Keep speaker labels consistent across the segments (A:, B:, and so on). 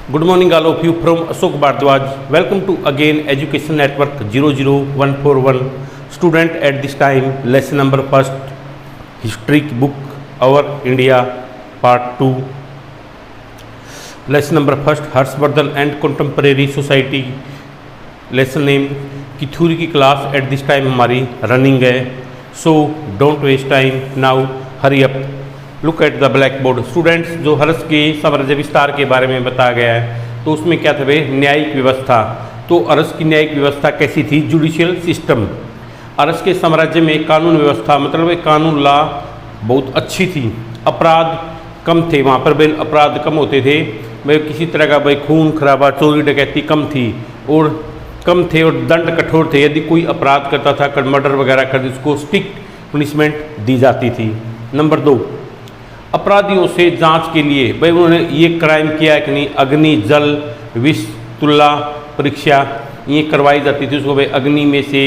A: Good morning all of you from Ashok Bhardwaj. Welcome to again Education Network 00141. Student at this time lesson number first history book Our India part 2. Lesson number first Harshvardhan and Contemporary Society. Lesson name की theory की class at this time हमारी running है. So don't waste time, now hurry up. Look at the black board. Students, जो हर्ष के साम्राज्य विस्तार के बारे में बताया गया है तो उसमें क्या था भाई, न्यायिक व्यवस्था. तो अरस की न्यायिक व्यवस्था कैसी थी? Judicial system. अरस के साम्राज्य में कानून व्यवस्था मतलब कानून लॉ बहुत अच्छी थी. अपराध कम थे, वहाँ पर भाई अपराध कम होते थे. भाई किसी तरह का भाई खून खराबा चोरी डकैती कम थी और कम थे और दंड कठोर थे. यदि कोई अपराध करता था, मर्डर वगैरह कर, उसको स्ट्रिक्ट पनिशमेंट दी जाती थी. नंबर 2, अपराधियों से जांच के लिए भाई उन्होंने ये क्राइम किया है कि नहीं, अग्नि जल विष तुल्ला परीक्षा ये करवाई जाती थी. उसको भाई अग्नि में से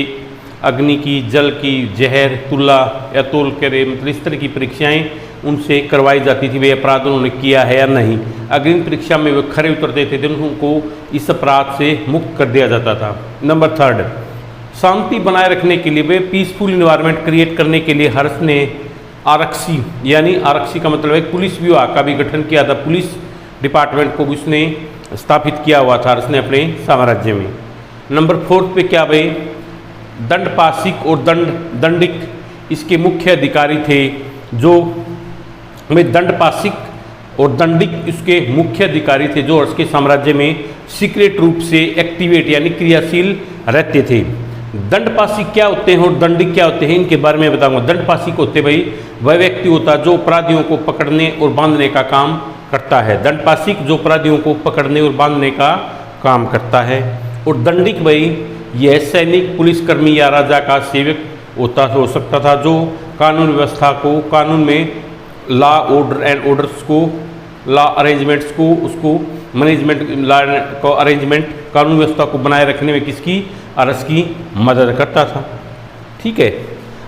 A: अग्नि की, जल की, जहर, तुल्ला या तोल करे, मतलब इस तरह की परीक्षाएं उनसे करवाई जाती थी. वे अपराध उन्होंने किया है या नहीं. अग्नि परीक्षा में वे खरे उतरते थे तो उनको इस अपराध से मुक्त कर दिया जाता था. नंबर 3, शांति बनाए रखने के लिए वे पीसफुल इन्वायरमेंट क्रिएट करने के लिए हर्ष ने आरक्षी, यानी आरक्षी का मतलब है पुलिस विभाग का भी गठन किया था. पुलिस डिपार्टमेंट को उसने स्थापित किया हुआ था हर्ष ने अपने साम्राज्य में. नंबर 4 पे क्या भाई, दंडपाशिक और दंडिक इसके मुख्य अधिकारी थे. जो में दंडपाशिक और दंडिक इसके मुख्य अधिकारी थे जो हर्ष के साम्राज्य में सीक्रेट रूप से एक्टिवेट यानी क्रियाशील रहते थे. दंडपाशिक क्या होते हैं और दंडिक क्या होते हैं, इनके बारे में बताऊंगा. दंडपाशिक होते भाई वह व्यक्ति होता जो अपराधियों को पकड़ने और बांधने का काम करता है. दंडपाशिक जो अपराधियों को पकड़ने और बांधने का काम करता है. और दंडिक भाई यह सैनिक, पुलिसकर्मी या राजा का सेवक हो सकता था जो कानून व्यवस्था को, कानून में लॉ ऑर्डर एंड ऑर्डर्स को, लॉ अरेंजमेंट्स को, उसको मैनेजमेंट लॉ को अरेंजमेंट, कानून व्यवस्था को बनाए रखने में किसकी, अरस की मदद करता था. ठीक है,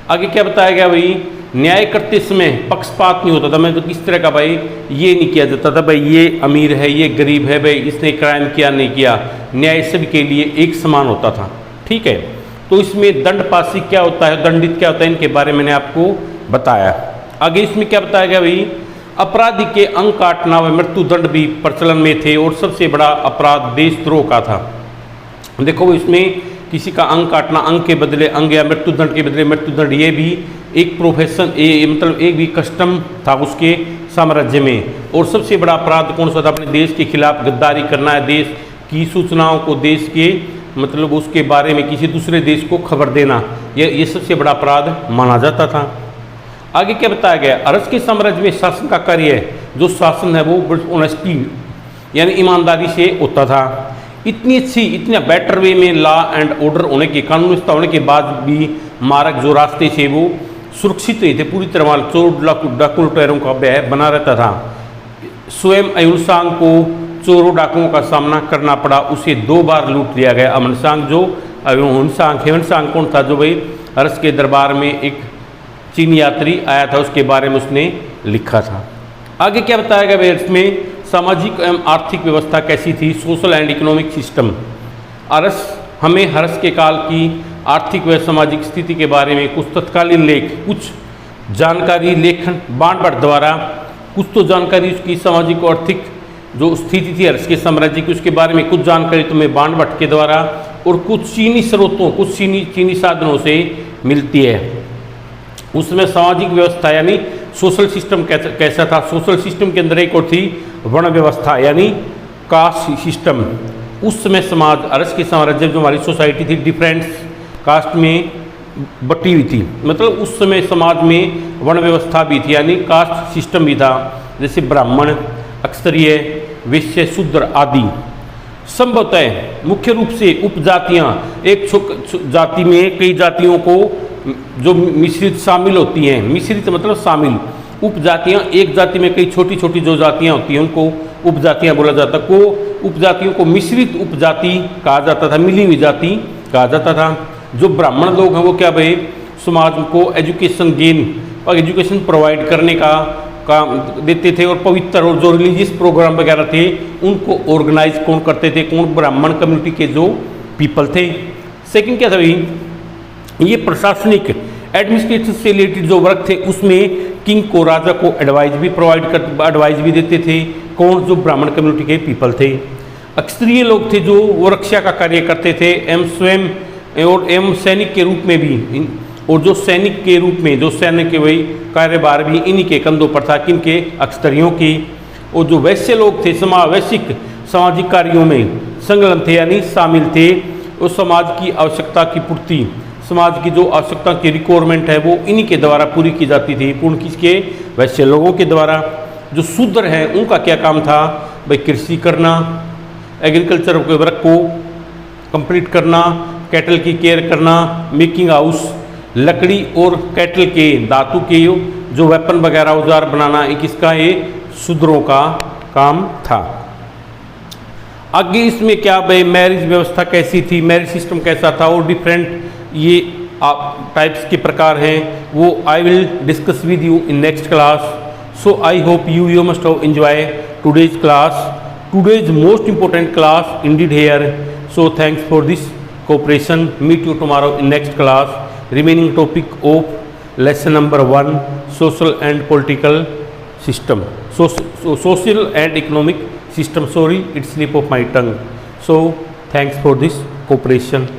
A: आगे क्या बताया गया भाई, न्याय करते समय पक्षपात नहीं होता था. मैं तो किस तरह का भाई ये नहीं किया जाता था भाई ये अमीर है ये गरीब है, भाई इसने क्राइम किया नहीं किया. न्याय सभी के लिए एक समान होता था. ठीक है, तो इसमें दंडपाशिक क्या होता है, दंडित क्या होता है, इनके बारे में मैंने आपको बताया. आगे इसमें क्या बताया गया भाई, अपराधी के अंग काटना व मृत्यु दंड भी प्रचलन में थे और सबसे बड़ा अपराध देशद्रोह का था. देखो इसमें किसी का अंग काटना, अंग के बदले अंग या मृत्यु दंड के बदले मृत्यु दंड, ये भी एक प्रोफेशन, मतलब एक भी कस्टम था उसके साम्राज्य में. और सबसे बड़ा अपराध कौन सा था, अपने देश के खिलाफ गद्दारी करना है, देश की सूचनाओं को, देश के मतलब उसके बारे में किसी दूसरे देश को खबर देना, ये सबसे बड़ा अपराध माना जाता था. आगे क्या बताया गया, अरस के साम्राज्य में शासन का कार्य है, जो शासन है वो ऑनेस्टी यानी ईमानदारी से होता था. इतनी अच्छी, इतना बेटर वे में लॉ एंड ऑर्डर होने के, कानून व्यवस्था होने के बाद भी मार्ग जो रास्ते थे वो सुरक्षित नहीं थे पूरी तरह. चोर डाकू लुटेरों का व्यय बना रहता था. स्वयं अयुनसांग को चोरों डाकुओं का सामना करना पड़ा, उसे 2 बार लूट लिया गया. अमनसांग जो हेवनसांग कौन था, जो भाई अरस के दरबार में एक चीनी यात्री आया था, उसके बारे में उसने लिखा था. आगे क्या बताया गया भाई, इसमें सामाजिक एवं आर्थिक व्यवस्था कैसी थी, सोशल एंड इकोनॉमिक सिस्टम. अरस हमें हर्ष के काल की आर्थिक व सामाजिक स्थिति के बारे में कुछ तत्कालीन लेख, कुछ जानकारी लेखन बाणभट्ट द्वारा, कुछ तो जानकारी उसकी सामाजिक और आर्थिक जो स्थिति थी हर्ष के साम्राज्य की उसके बारे में कुछ जानकारी तुम्हें बाणभट्ट के द्वारा और कुछ चीनी स्रोतों, कुछ चीनी साधनों से मिलती है. उसमें सामाजिक व्यवस्था यानी सोशल सिस्टम कैसा था. सोशल सिस्टम के अंदर एक और थी वर्ण व्यवस्था यानी कास्ट सिस्टम. उस समय समाज, अरस के साम्राज्य जो हमारी सोसाइटी थी डिफरेंट कास्ट में बटी हुई थी. मतलब उस समय समाज में वर्ण व्यवस्था भी थी यानी कास्ट सिस्टम भी था. जैसे ब्राह्मण, क्षत्रिय, वैश्य, शूद्र आदि. संभवतः मुख्य रूप से उपजातियाँ, एक जाति में कई जातियों को जो मिश्रित शामिल होती हैं, मिश्रित मतलब शामिल, उपजातियाँ एक जाति में कई छोटी छोटी जो जातियाँ होती हैं उनको उपजातियाँ बोला जाता. को उपजातियों को मिश्रित उपजाति कहा जाता था, मिली हुई जाति कहा जाता था. जो ब्राह्मण लोग हैं वो क्या भाई समाज को एजुकेशन प्रोवाइड करने का काम देते थे, और पवित्र और जो रिलीजियस प्रोग्राम वगैरह थे उनको ऑर्गेनाइज कौन करते थे, कौन, ब्राह्मण कम्युनिटी के जो पीपल थे। सेकंड क्या था भाई, ये प्रशासनिक एडमिनिस्ट्रेशन से रिलेटेड जो वर्क थे उसमें किंग को, राजा को एडवाइज भी देते थे, कौन, जो ब्राह्मण कम्युनिटी के पीपल थे। क्षत्रिय लोग थे जो वो रक्षा का कार्य करते थे एवं स्वयं और एवं सैनिक के रूप में भी, और जो सैनिक के रूप में जो सैन्य के वही कार्यभार भी इन्हीं के कंधों पर था, किनके, क्षत्रियों की। और जो वैश्य लोग थे वैश्विक सामाजिक कार्यों में संलग्न थे, यानी शामिल थे, और समाज की आवश्यकता की पूर्ति, समाज की जो आवश्यकता की रिक्वायरमेंट है वो इन्हीं के द्वारा पूरी की जाती थी, पूर्ण किसके, वैश्य लोगों के द्वारा। जो शूद्र हैं उनका क्या काम था भाई, कृषि करना, एग्रीकल्चर के वर्क को कंप्लीट करना, कैटल की केयर करना, मेकिंग हाउस, लकड़ी और कैटल के धातु के जो वेपन वगैरह औजार बनाना, एक इसका ये शूद्रों का काम था। आगे इसमें क्या भाई, मैरिज व्यवस्था कैसी थी, मैरिज सिस्टम कैसा था, और डिफरेंट ये टाइप्स के प्रकार हैं, वो I will discuss with you in next class. So I hope you must have enjoy today's class, today's most important class indeed here. So thanks for this cooperation. Meet you tomorrow in next class. Remaining topic of lesson number 1, social and political system. So social and economic system. Sorry, it's slip of my tongue. So thanks for this cooperation.